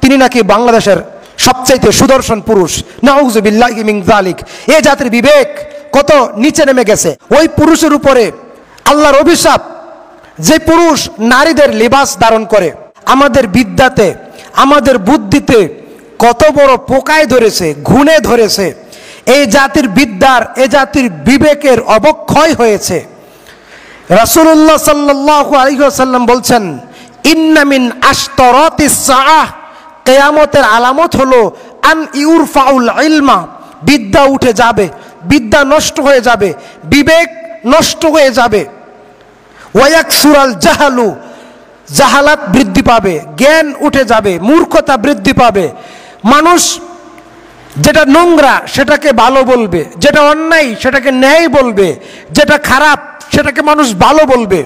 তিনি নাকি বাংলাদেশের সবচাইতে সুদর্শন পুরুষ। নাউযুবিল্লাহি মিন যালিক। এই জাতির বিবেক কত নিচে নেমে গেছে। ওই পুরুষের উপরে আল্লাহর অভিশাপ, যে পুরুষ নারীদের লিবাস ধারণ করে। আমাদের বিদ্যাতে, আমাদের বুদ্ধিতে কত বড় পোকায় ধরেছে, ঘুণে ধরেছে। এই জাতির বিদ্যার, এই জাতির বিবেকের অবক্ষয় হয়েছে। রাসূলুল্লাহ সাল্লাল্লাহু আলাইহি ওয়াসাল্লাম বলছেন, ইন্না মিন আশতারাতিস সাআহ, কিয়ামতের আলামত হলো আন ইউরফাউল ইলমা, বিদ্যা উঠে যাবে, বিদ্যা নষ্ট হয়ে যাবে, বিবেক নষ্ট হয়ে যাবে। ওয়ায়াকসুরাল জাহালু, জাহালাত বৃদ্ধি পাবে, জ্ঞান উঠে যাবে, মূর্খতা বৃদ্ধি পাবে। মানুষ যেটা নোংরা সেটাকে ভালো বলবে, যেটা অন্যায় সেটাকে ন্যায় বলবে, যেটা খারাপ সেটাকে মানুষ ভালো বলবে।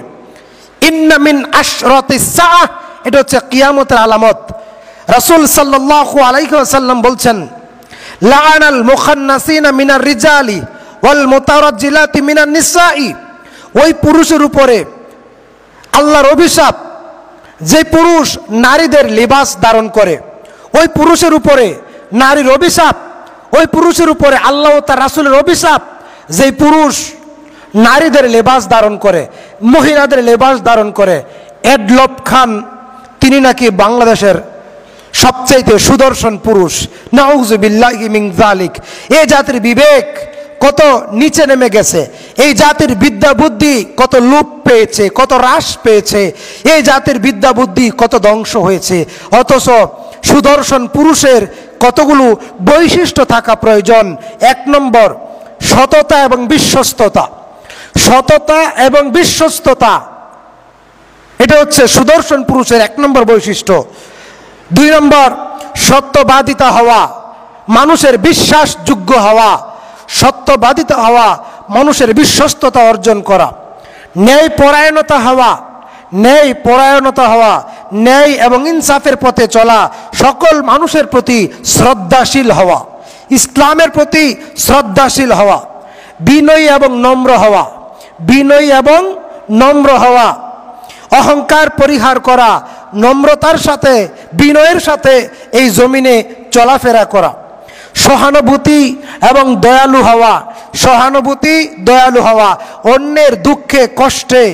ইন্না মিন আশরাতিস সাআহ, এটা হচ্ছে কিয়ামতের আলামত। রাসূল সাল্লাল্লাহু আলাইহি ওয়াসাল্লাম বলছেন, লাআনাল মুখান্নাসিনা মিনার রিজালি ওয়াল মুতারাজ্জিলাতি মিনান নিসাই, ওই পুরুষের উপরে আল্লাহর অভিশাপ, যে পুরুষ নারীদের লিবাস ধারণ করে। ওই পুরুষের উপরে নারীর অভিশাপ, ওই পুরুষের উপরে আল্লাহ ও তার রাসূলের অভিশাপ, যে পুরুষ নারীদের লেবাস ধারণ করে, মহিলাদের লেবাস ধারণ করে। এডলফ খান তিনি নাকি বাংলাদেশের সবচাইতে সুদর্শন পুরুষ। নাউযুবিল্লাহি মিন যালিক। এই জাতির বিবেক কত নিচে নেমে গেছে। এই জাতির বিদ্যা বুদ্ধি কত লোপ পেয়েছে, কত হ্রাস পেয়েছে। এই জাতির বিদ্যা বুদ্ধি কত ধ্বংস হয়েছে। অথচ সুদর্শন পুরুষের কতগুলো বৈশিষ্ট্য থাকা প্রয়োজন। 1 নম্বর, সততা এবং বিশ্বস্ততা। সততা এবং বিশ্বস্ততা, এটা হচ্ছে সুদর্শন পুরুষের 1 নম্বর বৈশিষ্ট্য। 2 নম্বর, সত্যবাদিতা হওয়া, মানুষের বিশ্বাসযোগ্য হওয়া। সত্যবাদিতা হওয়া, মানুষের বিশ্বস্ততা অর্জন করা। ন্যায়পরায়ণতা হওয়া, ন্যায়পরায়ণতা হওয়া, ন্যায় এবং ইনসাফের পথে চলা, সকল মানুষের প্রতি শ্রদ্ধাশীল হওয়া, ইসলামের প্রতি শ্রদ্ধাশীল হওয়া। বিনয়ী এবং নম্র হওয়া, বিনয়ী এবং নম্র হওয়া। অহংকার পরিহার করা, নম্রতার সাথে, বিনয়ের সাথে এই জমিনে চলাফেরা করা। সহানুভূতি এবং দয়ালু হওয়া, সহানুভূতি দয়ালু হওয়া। অন্যের দুঃখে কষ্টে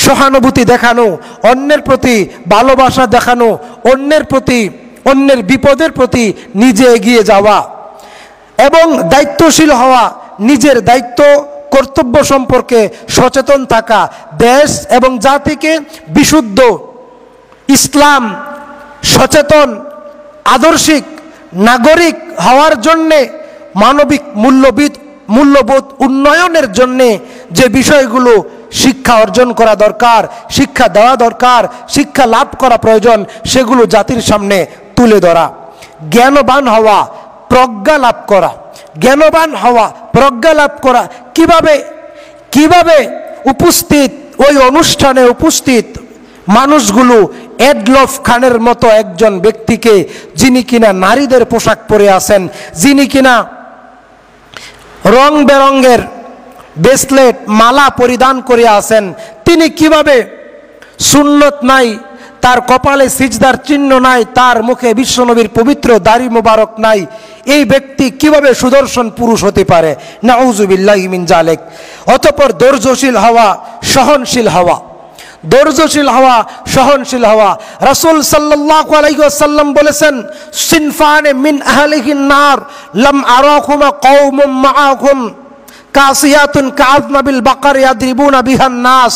সহানুভূতি দেখানো, অন্যের প্রতি ভালোবাসা দেখানো, অন্যের প্রতি, অন্যের বিপদের প্রতি নিজে এগিয়ে যাওয়া এবং দায়িত্বশীল হওয়া। নিজের দায়িত্ব কর্তব্য সম্পর্কে সচেতন থাকা। দেশ এবং জাতিকে বিশুদ্ধ, ইসলাম সচেতন, আদর্শিক নাগরিক হওয়ার জন্যে, মানবিক মূল্যবোধ উন্নয়নের জন্যে যে বিষয়গুলো শিক্ষা অর্জন করা দরকার, শিক্ষা দেওয়া দরকার, শিক্ষা লাভ করা প্রয়োজন, সেগুলো জাতির সামনে তুলে ধরা। জ্ঞানবান হওয়া, প্রজ্ঞা লাভ করা। জ্ঞানবান হওয়া, প্রজ্ঞা লাভ করা। কিভাবে উপস্থিত, ওই অনুষ্ঠানে উপস্থিত মানুষগুলো এডলফ খানের মতো একজন ব্যক্তিকে, যিনি কিনা নারীদের পোশাক পরে আছেন, যিনি কিনা রং বেরঙের ব্রেসলেট, মালা পরিধান করে আছেন, তিনি কিভাবে সুন্নত নাই, তার কপালে সিজদার চিহ্ন নাই, তার মুখে বিশ্বনবীর পবিত্র দাড়ি মোবারক নাই, এই ব্যক্তি কিভাবে সুদর্শন পুরুষ হতে পারে? নাউযুবিল্লাহি মিন যালিক। অতঃপর ধৈর্যশীল হওয়া, সহনশীল হওয়া। ধৈর্যশীল হওয়া, সহনশীল হওয়া। রাসূল সাল্লাল্লাহু আলাইহি ওয়াসাল্লাম বলেছেন, সিনফানে মিন আহলিহিন নার লাম আরাহুমা কওমুম মাআহুম কাসিয়াতুন কাআযনাবিল বাকার ইয়াদরিবুনা বিহান নাস।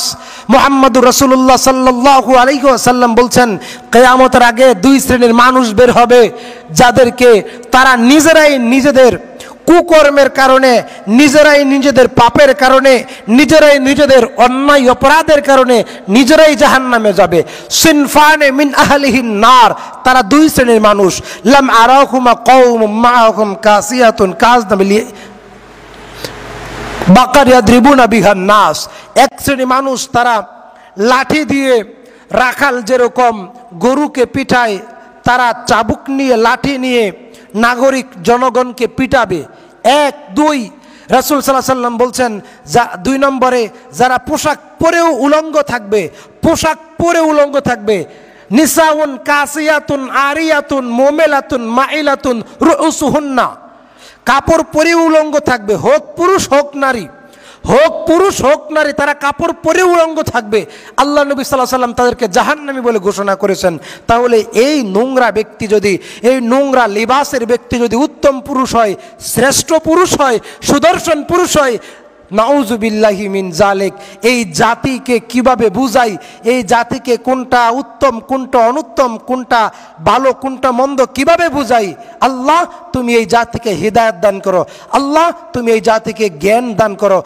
মুহাম্মদুর রাসূলুল্লাহ সাল্লাল্লাহু আলাইহি ওয়াসাল্লাম বলছেন, কিয়ামতের আগে 2 শ্রেণীর মানুষ বের হবে, যাদেরকে তারা নিজেরাই নিজেদের কুকর্মের কারণে, নিজেরাই নিজেদের পাপের কারণে, নিজেরাই নিজেদের অন্যায় অপরাধের কারণে নিজেরাই জাহান্নামে যাবে। সিনফানে মিন আহলিহিন নার, তারা 2 শ্রেণীর মানুষ। লাম আরাহুমা কওমুম মাআহুম কাসিয়াতুন কাযনাবিল বাকার ইয়াদরিবুনা বিহান নাস। 1 শ্রেণী মানুষ, তারা লাঠি দিয়ে রাখাল যেরকম গরুকে পিটায়, তারা চাবুক নিয়ে, লাঠি নিয়ে নাগরিক জনগণকে পিটাবে। 1, 2 রাসূল সাল্লাল্লাহু আলাইহি ওয়াসাল্লাম বলছেন, 2 নম্বরে যারা পোশাক পরেও উলঙ্গ থাকবে, পোশাক পরে উলঙ্গ থাকবে, নিসাউন কাসিয়াতুন আরিয়াতুন মুমিলাতুন মাইলাতুন রুউসুহুন্না, কাপড় পরে উলঙ্গ থাকবে, হোক পুরুষ হোক নারী, হোক পুরুষ হোক নারী, তারা কাপড় পরে উলঙ্গ থাকবে। আল্লাহ নবী সাল্লাল্লাহু আলাইহি সাল্লাম তাদেরকে জাহান্নামী বলে ঘোষণা করেছেন। তাহলে এই নোংরা ব্যক্তি যদি, এই নোংরা লিবাসের ব্যক্তি যদি উত্তম পুরুষ হয়, শ্রেষ্ঠ পুরুষ হয়, সুদর্শন পুরুষ হয়, নাউজুবিল্লাহি মিন জালিক, এই জাতিকে কিভাবে বুঝাই, এই জাতিকে কোনটা উত্তম কোনটা অনুত্তম, কোনটা ভালো কোনটা মন্দ কিভাবে বুঝাই? আল্লাহ তুমি এই জাতিকে হিদায়াত দান করো, আল্লাহ তুমি এই জাতিকে জ্ঞান দান করো।